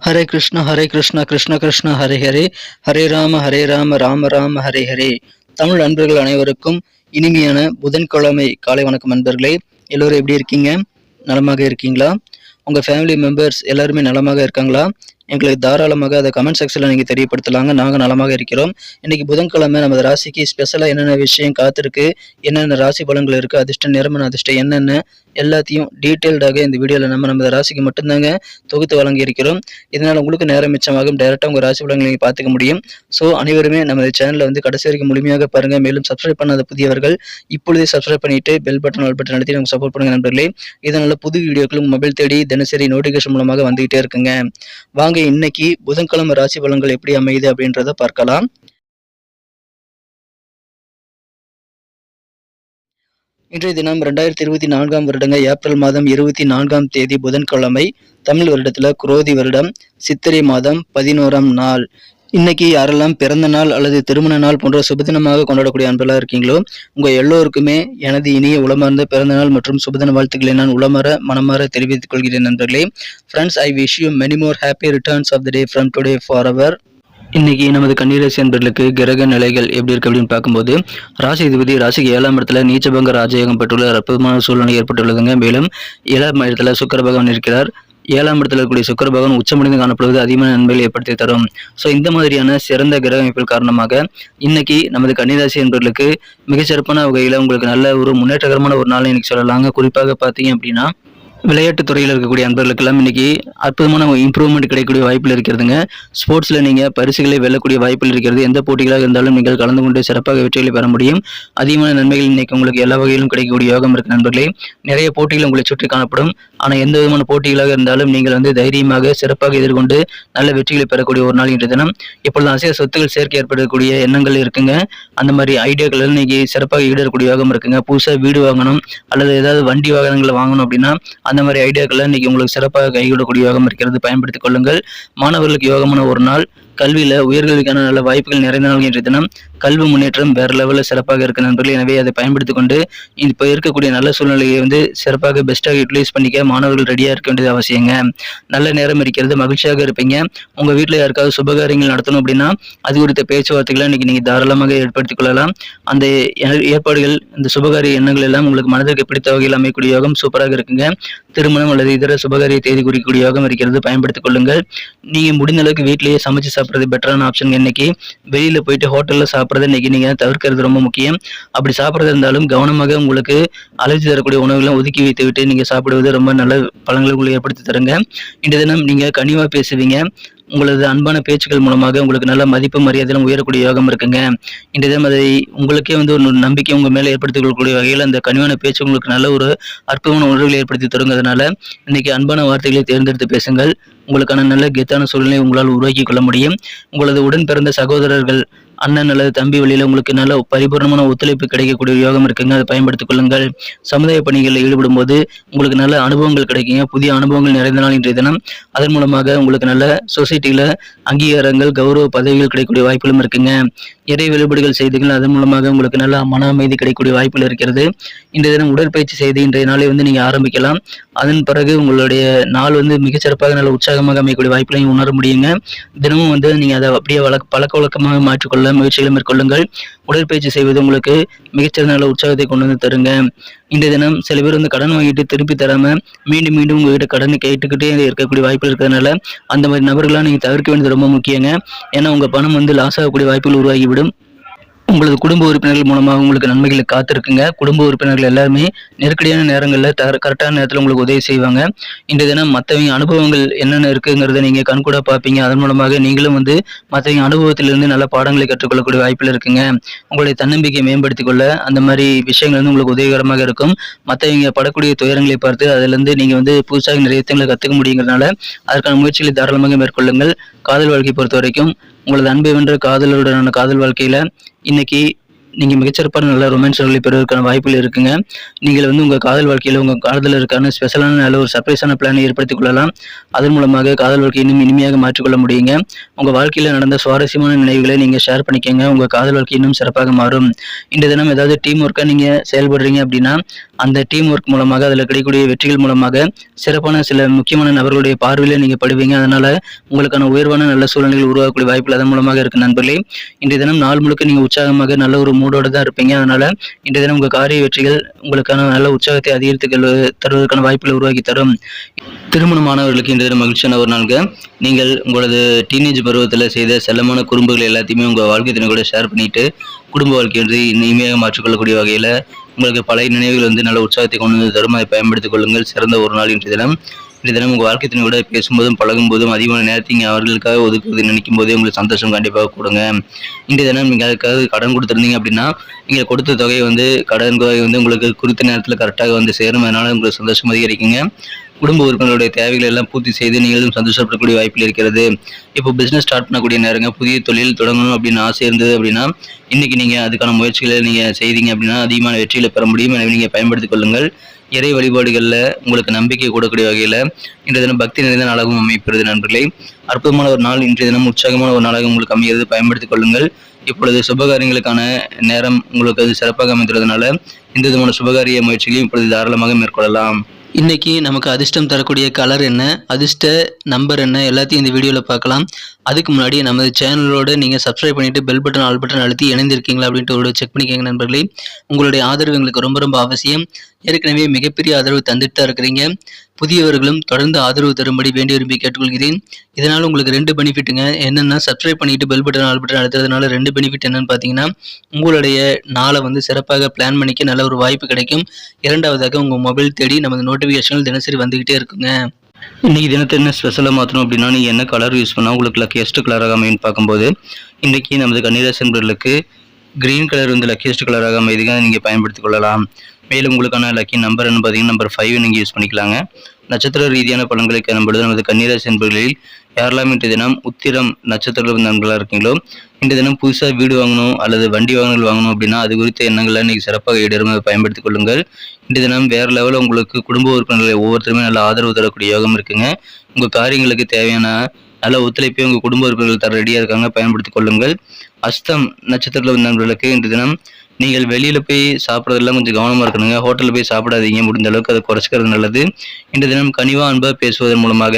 ஹரே கிருஷ்ணா கிருஷ்ண கிருஷ்ண ஹரே ஹரே, ஹரே ராம ராம ராம ஹரே ஹரே. தமிழ் அன்பர்கள் அனைவருக்கும் இனிமையான புதன்கிழமை காலை வணக்கம் நண்பர்களே. எல்லோரும் எப்படி இருக்கீங்க? நலமாக இருக்கீங்களா? உங்கள் ஃபேமிலி மெம்பர்ஸ் எல்லாருமே நலமாக இருக்காங்களா? எங்களுக்கு தாராளமாக அதை கமெண்ட் செக்ஷனில் நீங்கள் தெரியப்படுத்தலாங்க. நாங்கள் நலமாக இருக்கிறோம். இன்றைக்கி புதன்கிழமை நமது ராசிக்கு ஸ்பெஷலாக என்னென்ன விஷயம் காத்திருக்கு, என்னென்ன ராசி பலன்கள் இருக்குது, அதிர்ஷ்டம் நிறமன அதிர்ஷ்டம் என்னென்ன எல்லாத்தையும் டீட்டெயில்டாக இந்த வீடியோவில் நமது ராசிக்கு மட்டும்தாங்க தொகுத்து வழங்கி இருக்கிறோம். இதனால் உங்களுக்கு நேரம் மிச்சமாகும். டைரெக்டாக உங்கள் ராசி பலன்களை நீங்கள் பார்த்துக்க முடியும். ஸோ அனைவருமே நமது சேனலில் வந்து கடைசி வரைக்கும் முழுமையாக பாருங்கள். மேலும் சப்ஸ்கிரைப் பண்ணாத புதியவர்கள் இப்பொழுதே சப்ஸ்கிரைப் பண்ணிவிட்டு பெல் பட்டன் ஆல் பட்டன் அழுத்தி நமக்கு சப்போர்ட் பண்ணுங்கள் நண்பர்களே. இதனால் புது வீடியோக்களும் மொபைல் தேடி தினசரி நோட்டிஃபிகேஷன் மூலமாக வந்துகிட்டே இருக்குங்க. வாங்க இன்னைக்கு புதன்கிழமை ராசி பலன்கள் எப்படி அமையுது அப்படின்றத பார்க்கலாம். இன்றைய தினம் 2024 வருடங்க ஏப்ரல் மாதம் 24 தேதி புதன்கிழமை. தமிழ் வருடத்துல குரோதி வருடம் சித்திரை மாதம் 11ஆம் நாள். இன்னைக்கு யாரெல்லாம் பிறந்த நாள் அல்லது திருமண நாள் போன்ற சுபதினமாக கொண்டாடக்கூடிய அன்பர்களாக இருக்கீங்களோ உங்க எல்லோருக்குமே எனது இனிய உளமார்ந்த பிறந்த நாள் மற்றும் சுபதின வாழ்த்துக்களை நான் உளமாற மனமாற தெரிவித்துக் கொள்கிறேன் நண்பர்களே. Friends, I wish you many more happy returns of the day from today forever. இன்னைக்கு நமது கன்னிராசி அன்பர்களுக்கு கிரக நிலைகள் எப்படி இருக்கு அப்படின்னு பார்க்கும்போது, ராசி அதிபதி ராசிக்கு 7ஆம் இடத்துல நீச்சபங்க ராஜயோகம் பெற்றுள்ள அற்புதமான சூழ்நிலை ஏற்பட்டுள்ளதுங்க. மேலும் 7ஆம் இடத்துல சுக்கிர பகவான் இருக்கிறார். 7ஆம் இடத்துல இருக்கக்கூடிய சுக்கிர பகவான் உச்சமடைந்து காணப்படுவது அதிகமான நன்மைகளை ஏற்படுத்தி தரும். ஸோ இந்த மாதிரியான சிறந்த கிரக அமைப்பில் காரணமாக இன்னைக்கு நமது கன்னிராசி என்பவர்களுக்கு மிகச்சிறப்பான வகையில் உங்களுக்கு நல்ல ஒரு முன்னேற்றகரமான ஒரு நாள் இன்னைக்கு சொல்லலாங்க. குறிப்பாக பார்த்தீங்க அப்படின்னா விளையாட்டுத் துறையில் இருக்கக்கூடிய அன்பர்களுக்கெல்லாம் இன்னைக்கு அற்புதமான இம்ப்ரூவ்மெண்ட் கிடைக்கக்கூடிய வாய்ப்பில் இருக்கிறதுங்க. ஸ்போர்ட்ஸில் நீங்கள் பரிசுகளை வெல்லக்கூடிய வாய்ப்பில் இருக்கிறது. எந்த போட்டிகளாக இருந்தாலும் நீங்கள் கலந்து கொண்டு சிறப்பாக வெற்றிகளை பெற முடியும். அதிகமான நன்மைகள் இன்னைக்கு உங்களுக்கு எல்லா வகையிலும் கிடைக்கக்கூடிய யோகம் இருக்கு நண்பர்களே. நிறைய போட்டிகள் உங்களை சுற்றி காணப்படும். ஆனால் எந்த விதமான போட்டிகளாக இருந்தாலும் நீங்கள் வந்து தைரியமாக சிறப்பாக எதிர்கொண்டு நல்ல வெற்றிகளை பெறக்கூடிய ஒரு நாள் இன்றைய தினம். இப்பொழுது அசைய சொத்துக்கள் சேர்க்கை ஏற்படக்கூடிய எண்ணங்கள் இருக்குங்க. அந்த மாதிரி ஐடியாக்கள் இன்னைக்கு சிறப்பாக ஈடக்கூடிய யோகம் இருக்குங்க. புதுசாக வீடு வாங்கணும் அல்லது ஏதாவது வண்டி வாகனங்களை வாங்கணும் அப்படின்னா அந்த மாதிரி ஐடியாக்கள்லாம் இன்னைக்கு உங்களுக்கு சிறப்பாக கைகூடக்கூடிய யோகம் இருக்கிறது. பயன்படுத்திக் கொள்ளுங்கள். மாணவர்களுக்கு யோகமான ஒரு நாள். கல்வியில உயர்கல்விக்கான நல்ல வாய்ப்புகள் நிறைந்த நாள் இன்றைய தினம். கல்வி முன்னேற்றம் வேற லெவலில் சிறப்பாக இருக்கு நண்பர்கள். எனவே அதை பயன்படுத்திக் கொண்டு இப்போ இருக்கக்கூடிய நல்ல சூழ்நிலையை வந்து சிறப்பாக பெஸ்ட்டாக யூட்டிலைஸ் பண்ணிக்க மாணவர்கள் ரெடியாக இருக்க வேண்டியது அவசியங்க. நல்ல நேரம் இருக்கிறது. மகிழ்ச்சியாக இருப்பீங்க. உங்க வீட்டில் யாருக்காவது சுபகாரியங்கள் நடத்தணும் அப்படின்னா அது குறித்த பேச்சுவார்த்தைகளை இன்னைக்கு நீங்க தாராளமாக ஏற்படுத்திக் கொள்ளலாம். அந்த ஏற்பாடுகள், இந்த சுபகாரிய எண்ணங்கள் எல்லாம் உங்களுக்கு மனதிற்கு பிடித்த வகையில் அமையக்கூடிய யோகம் சூப்பராக இருக்குங்க. திருமணம் அல்லது இதர சுபகாரிய தேதி குறிக்கக்கூடிய யோகம் இருக்கிறது. பயன்படுத்திக் கொள்ளுங்கள். நீங்க முடிந்த அளவுக்கு வீட்டிலேயே சமைச்சு சாப்பிட்றது பெட்டரான ஆப்ஷன். இன்னைக்கு வெளியில போயிட்டு ஹோட்டல்ல சாப்பிட்றது இன்னைக்கு நீங்க தவிர்க்கிறது ரொம்ப முக்கியம். அப்படி சாப்பிட்றது இருந்தாலும் கவனமாக உங்களுக்கு அலர்ஜி தரக்கூடிய உணவுகளை ஒதுக்கி வைத்து விட்டு நீங்க சாப்பிடுவது ரொம்ப நல்ல பலன்களை உங்களுக்கு ஏற்படுத்தி தருங்க. இன்றைய தினம் நீங்க கனிவா பேசுவீங்க. உங்களது அன்பான பேச்சுக்கள் மூலமாக உங்களுக்கு நல்ல மதிப்பு மரியாதையிலும் உயரக்கூடிய யோகம் இருக்குங்க. இன்றைய தினம் அதை உங்களுக்கே வந்து ஒரு நம்பிக்கை உங்க மேல ஏற்படுத்திக் கொள்ளக்கூடிய வகையில் அந்த கனிவான பேச்சு உங்களுக்கு நல்ல ஒரு அற்புதமான உணர்வுகளை ஏற்படுத்தி தருங்கிறதுனால இன்னைக்கு அன்பான வார்த்தைகளை தேர்ந்தெடுத்து பேசுங்கள். உங்களுக்கான நல்ல கெத்தான சூழ்நிலை உங்களால் உருவாக்கி கொள்ள முடியும். உங்களது உடன் பிறந்த சகோதரர்கள், அண்ணன் அல்லது தம்பி வழியில உங்களுக்கு நல்ல பரிபூர்ணமான ஒத்துழைப்பு கிடைக்கக்கூடிய யோகம் இருக்குங்க. அதை பயன்படுத்திக் கொள்ளுங்கள். சமுதாய பணிகளில் ஈடுபடும் போது உங்களுக்கு நல்ல அனுபவங்கள் கிடைக்குங்க. புதிய அனுபவங்கள் நிறைந்த நாள் இன்றைய தினம். அதன் மூலமாக உங்களுக்கு நல்ல சொசைட்டியில அங்கீகாரங்கள், கௌரவ பதவிகள் கிடைக்கக்கூடிய வாய்ப்புகளும் இருக்குங்க. இறை வழிபாடுகள் செய்துகள், அதன் மூலமாக உங்களுக்கு நல்ல மன அமைதி கிடைக்கக்கூடிய வாய்ப்புகள் இருக்கிறது. இன்றைய தினம் உடற்பயிற்சி செய்து இன்றைய நாளை வந்து நீங்க ஆரம்பிக்கலாம். அதன் பிறகு உங்களுடைய நாள் வந்து மிகச்சிறப்பாக நல்ல உற்சாகமாக அமையக்கூடிய வாய்ப்புகளையும் உணர முடியுங்க. தினமும் வந்து நீங்க அதை அப்படியே பழக்க வழக்கமாக மாற்றிக்கொள்ள முயற்சிகளை மேற்கொள்ளுங்கள். உடற்பயிற்சி செய்வது உங்களுக்கு மிகச்சிறந்த நல்ல உற்சாகத்தை கொண்டு வந்து தருங்க. இன்றைய தினம் சில பேர் வந்து கடன் வாங்கிட்டு திருப்பி தராம மீண்டும் மீண்டும் உங்ககிட்ட கடனை கேட்டுக்கிட்டே இருக்கக்கூடிய வாய்ப்புகள் இருக்கிறதுனால அந்த மாதிரி நபர்களாக நீங்க தவிர்க்க வேண்டியது ரொம்ப முக்கியங்க. ஏன்னா உங்க பணம் வந்து லாஸ் ஆகக்கூடிய வாய்ப்புகள் உருவாகிவிடும். உங்களது குடும்ப உறுப்பினர்கள் மூலமாக உங்களுக்கு நன்மைகளை காத்திருக்குங்க. குடும்ப உறுப்பினர்கள் எல்லாருமே நெருக்கடியான நேரங்களில் கரெக்டான நேரத்தில் உங்களுக்கு உதவி செய்வாங்க. இன்றைய தினம் மற்றவங்க அனுபவங்கள் என்னென்ன இருக்குங்கிறத நீங்க கண்கூட பார்ப்பீங்க. அதன் மூலமாக நீங்களும் வந்து மற்றவங்க அனுபவத்திலிருந்து நல்ல பாடங்களை கற்றுக்கொள்ளக்கூடிய வாய்ப்பில் இருக்குங்க. உங்களுடைய தன்னம்பிக்கையை மேம்படுத்திக் கொள்ள அந்த மாதிரி விஷயங்கள் வந்து உங்களுக்கு உதவிகரமாக இருக்கும். மற்றவங்க படக்கூடிய துயரங்களை பார்த்து அதிலிருந்து நீங்க வந்து புதுசாக நிறைய விஷயங்களை கற்றுக்க முடியுங்கிறதுனால அதற்கான முயற்சிகளை தாராளமாக மேற்கொள்ளுங்கள். காதல் வாழ்க்கை பொறுத்த வரைக்கும் உங்களது அன்பை வென்ற காதலருடனான காதல் வாழ்க்கையில இன்னைக்கு நீங்கள் மிகச்சிறப்பான நல்ல ரொமான்ஸ்களை பெறுவதற்கான வாய்ப்புகள் இருக்குங்க. நீங்கள் உங்கள் காதல் வாழ்க்கையில் உங்கள் காதலருக்கான ஸ்பெஷலான நல்ல ஒரு சர்ப்ரைஸான பிளானை ஏற்படுத்திக் கொள்ளலாம். அதன் மூலமாக காதல் வாழ்க்கை இன்னும் இனிமையாக மாற்றிக்கொள்ள முடியுங்க. உங்கள் வாழ்க்கையில் நடந்த சுவாரஸ்யமான நினைவுகளை நீங்கள் ஷேர் பண்ணிக்கங்க. உங்கள் காதல் வாழ்க்கை இன்னும் சிறப்பாக மாறும். இன்றைய தினம் ஏதாவது டீம் ஒர்க்காக நீங்கள் செயல்படுறீங்க அப்படின்னா அந்த டீம் ஒர்க் மூலமாக அதில் கிடைக்கக்கூடிய வெற்றிகள் மூலமாக சிறப்பான சில முக்கியமான நபர்களுடைய பார்வையில் நீங்கள் படுவீங்க. அதனால உங்களுக்கான உயர்வான நல்ல சூழ்நிலைகள் உருவாக்கக்கூடிய வாய்ப்புகள் அதன் மூலமாக இருக்கு நண்பர்களே. இன்றைய தினம் நாள் முழுக்க நீங்கள் உற்சாகமாக நல்ல ஒரு மூடோடு தான் இருப்பீங்க. அதனால இன்றைய தினம் உங்கள் காரிய வெற்றிகள் உங்களுக்கான நல்ல உற்சாகத்தை அதிகரித்து தருவதற்கான வாய்ப்புகளை உருவாக்கி தரும். திருமணமானவர்களுக்கு இன்றைய தினம் மகிழ்ச்சியான ஒரு நாளுங்க. நீங்கள் உங்களது டீனேஜ் பருவத்தில் செய்த செல்லமான குறும்புகள் எல்லாத்தையுமே உங்கள் வாழ்க்கை தினம் கூட ஷேர் பண்ணிட்டு குடும்ப வாழ்க்கை என்று இனிமையாக மாற்றிக்கொள்ளக்கூடிய வகையில் உங்களுக்கு பழைய நினைவுகள் நல்ல உற்சாகத்தை கொண்டு வந்து தரும். அதை பயன்படுத்திக் கொள்ளுங்கள். சிறந்த ஒரு நாள் இன்றைய தினம் உங்கள் வாழ்க்கை தினம் கூட பேசும்போதும் பழகும் போதும் அதிகமான நேரத்தை நீங்கள் அவர்களுக்காக ஒதுக்குறது நினைக்கும் போதே உங்களுக்கு சந்தோஷம் கண்டிப்பாக கொடுங்க. இன்றைய தினம் நீங்கள் அதுக்காக கடன் கொடுத்துருந்தீங்க அப்படின்னா நீங்கள் கொடுத்த தொகை கடன் தொகை உங்களுக்கு குறித்த நேரத்தில் கரெக்டாக சேரும். அதனால உங்களுக்கு சந்தோஷம் அதிகரிக்குங்க. குடும்ப உறுப்பினர்களுடைய தேவைகளை எல்லாம் பூர்த்தி செய்து நீங்களும் சந்தோஷப்படக்கூடிய வாய்ப்பில் இருக்கிறது. இப்போ பிஸ்னஸ் ஸ்டார்ட் பண்ணக்கூடிய நேரங்க. புதிய தொழில் தொடங்கணும் அப்படின்னு ஆசை இருந்தது அப்படின்னா இன்னைக்கு நீங்கள் அதுக்கான முயற்சிகளை நீங்கள் செய்தீங்க அப்படின்னா அதிகமான வெற்றிகளை பெற முடியும். எனவே நீங்கள் பயன்படுத்திக் கொள்ளுங்கள். இறை வழிபாடுகளில் உங்களுக்கு நம்பிக்கை கூடக்கூடிய வகையில் இன்றைய தினம் பக்தி நிறைந்த நாளாகவும் அமைப்பது நண்பர்களே. அற்புதமான ஒரு நாள் இன்றைய தினம், உற்சாகமான ஒரு நாளாக உங்களுக்கு அமைகிறது. பயன்படுத்திக் கொள்ளுங்கள். இப்பொழுது சுபகாரியங்களுக்கான நேரம் உங்களுக்கு சிறப்பாக அமைந்துள்ளதுனால எந்த விதமான சுபகாரிய முயற்சிகளையும் இப்பொழுது தாராளமாக மேற்கொள்ளலாம். இன்னைக்கு நமக்கு அதிர்ஷ்டம் தரக்கூடிய கலர் என்ன, அதிர்ஷ்ட நம்பர் என்ன, எல்லாத்தையும் இந்த வீடியோவில் பார்க்கலாம். அதுக்கு முன்னாடி நமது சேனலோடு நீங்கள் சப்ஸ்கிரைப் பண்ணிவிட்டு பெல் பட்டன் ஆல் பட்டன் அழுத்தி இணைந்திருக்கீங்களா அப்படின்ட்டு ஒரு செக் பண்ணிக்கோங்க நண்பர்களே. உங்களுடைய ஆதரவு எங்களுக்கு ரொம்ப ரொம்ப அவசியம். ஏற்கனவே மிகப்பெரிய ஆதரவு தந்துட்டு தான் இருக்கிறீங்க. புதியவர்களும் தொடர்ந்து ஆதரவு தரும்படி வேண்டி விரும்பி கேட்டுக்கொள்கிறேன். இதனால் உங்களுக்கு 2 பெனிஃபிட்டுங்க. என்னென்னா சப்ஸ்கிரைப் பண்ணிட்டு பெல் பட்டன் ஆல் பட்டன் அழுத்துறதுனால 2 பெனிஃபிட் என்னன்னு பார்த்தீங்கன்னா உங்களுடைய நாளை சிறப்பாக பிளான் பண்ணிக்க நல்ல ஒரு வாய்ப்பு கிடைக்கும். இரண்டாவதாக உங்கள் மொபைல் தேடி நமது நோட்டிஃபிகேஷன்கள் தினசரி வந்துக்கிட்டே இருக்குங்க. இன்றைக்கி தினத்தை என்ன ஸ்பெஷலாக மாற்றணும் அப்படின்னா நீங்கள் என்ன கலர் யூஸ் பண்ணால் உங்களுக்கு லக்கியஸ்ட் கலராக அமைன்னு பார்க்கும்போது இன்றைக்கி நமது கன்னிராசி நண்பர்களுக்கு கிரீன் கலர் லக்கியஸ்ட் கலராக அமைதியாக நீங்கள் பயன்படுத்திக் கொள்ளலாம். மேலும் உங்களுக்கான லக்கி நம்பர் பார்த்தீங்கன்னா நம்பர் 5 நீங்கள் யூஸ் பண்ணிக்கலாங்க. நட்சத்திர ரீதியான பலன்களை காணும்பொழுது நமது கன்னிராசி நண்பர்களில் யாரெல்லாம் இன்றைய தினம் உத்திரம் நட்சத்திர நண்பர்களாக இருக்கீங்களோ இன்றைய தினம் புதுசாக வீடு வாங்கணும் அல்லது வண்டி வாங்கணும் அப்படின்னா அது குறித்த எண்ணங்களை இன்றைக்கி சிறப்பாக ஈடேறும். அதை பயன்படுத்திக் கொள்ளுங்கள். இன்றைய தினம் வேறு லெவலில் உங்களுக்கு குடும்ப உறுப்பினர்களை ஒவ்வொருத்தருமே நல்ல ஆதரவு தரக்கூடிய யோகம் இருக்குங்க. உங்கள் காரியங்களுக்கு தேவையான நல்ல ஒத்துழைப்பை உங்கள் குடும்ப உறுப்பினர்கள் தர ரெடியாக இருக்காங்க. பயன்படுத்திக் கொள்ளுங்கள். அஸ்தம் நட்சத்திர நண்பர்களுக்கு இன்றைய தினம் நீங்கள் வெளியில் போய் சாப்பிட்றதெல்லாம் கொஞ்சம் கவனமாக இருக்கணுங்க. ஹோட்டலில் போய் சாப்பிடாதீங்க. முடிந்த அளவுக்கு அதை குறைச்சிக்கிறது நல்லது. இன்றைய தினம் கனிவாக அன்பாக பேசுவதன் மூலமாக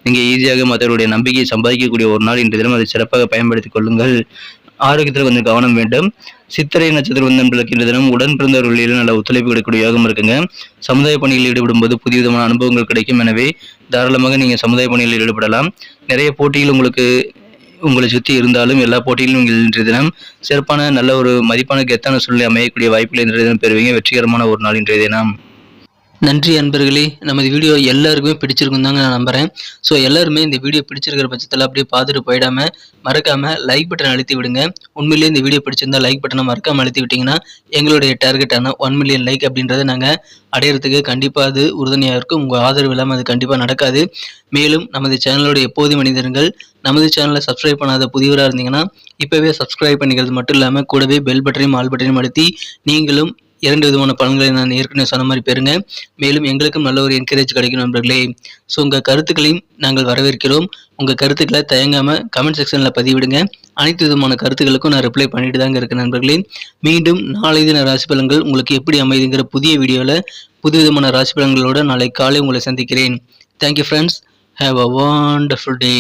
நீங்கள் ஈஸியாக மற்றவருடைய நம்பிக்கையை சம்பாதிக்கக்கூடிய ஒரு நாள். இன்றைய தினம் அதை சிறப்பாக பயன்படுத்திக் கொள்ளுங்கள். ஆரோக்கியத்தில் கொஞ்சம் கவனம் வேண்டும். சித்திரை நட்சத்திர நண்பர்களுக்கு இன்றைய தினம் உடன் பிறந்தவர்களில் நல்ல ஒத்துழைப்பு கிடைக்கக்கூடிய யோகம் இருக்குங்க. சமுதாய பணிகளில் ஈடுபடும் போது புதிய விதமான அனுபவங்கள் கிடைக்கும். எனவே தாராளமாக நீங்கள் சமுதாய பணிகளில் ஈடுபடலாம். நிறைய போட்டிகள் உங்களை சுற்றி இருந்தாலும் எல்லா போட்டியிலும் நீங்கள் இன்றைய தினம் சிறப்பான நல்ல ஒரு மதிப்பான கெத்தான சூழ்நிலை அமையக்கூடிய வாய்ப்புகளை இன்றைய தினம் பெறுவீங்க. வெற்றிகரமான ஒரு நாள் இன்றைய தினம். நன்றி அன்பர்களே. நமது வீடியோ எல்லாருக்குமே பிடிச்சிருக்கும் தாங்க நான் நம்புகிறேன். ஸோ எல்லாருமே இந்த வீடியோ பிடிச்சிருக்கிற பட்சத்தில் அப்படியே பார்த்துட்டு போயிடாமல் மறக்காமல் லைக் பட்டன் அழுத்தி விடுங்க. உண்மையிலேயே இந்த வீடியோ பிடிச்சிருந்தா லைக் பட்டனை மறக்காமல் அழுத்தி விட்டிங்கன்னா எங்களுடைய டார்கெட்டான 1 மில்லியன் லைக் அப்படின்றத நாங்கள் அடையிறதுக்கு கண்டிப்பாக அது உறுதுணையாக இருக்கும். உங்கள் ஆதரவு இல்லாமல் அது கண்டிப்பாக நடக்காது. மேலும் நமது சேனலோட எப்போதும் மனிதர்கள் நமது சேனலை சப்ஸ்கிரைப் பண்ணாத புதியவராக இருந்தீங்கன்னா இப்போவே சப்ஸ்கிரைப் பண்ணிக்கிறது மட்டும் இல்லாமல் கூடவே பெல் பட்டனையும் ஆல் பட்டனையும் அழுத்தி நீங்களும் 2 விதமான பலன்களை நான் ஏற்கனவே சொன்ன மாதிரி பெறுங்க. மேலும் எங்களுக்கும் நல்ல ஒரு என்கரேஜ் கிடைக்கும் நண்பர்களே. ஸோ உங்கள் கருத்துக்களையும் நாங்கள் வரவேற்கிறோம். உங்கள் கருத்துக்களை தயங்காமல் கமெண்ட் செக்ஷனில் பதிவிடுங்க. அனைத்து விதமான கருத்துக்களுக்கும் நான் ரிப்ளை பண்ணிட்டு தாங்க இருக்கேன் நண்பர்களே. மீண்டும் நாளை தின ராசி பலன்கள் உங்களுக்கு எப்படி அமைதுங்கிற புதிய வீடியோவில் புது விதமான ராசி பலன்களோடு நாளை காலை உங்களை சந்திக்கிறேன். Thank you friends. Have a wonderful day.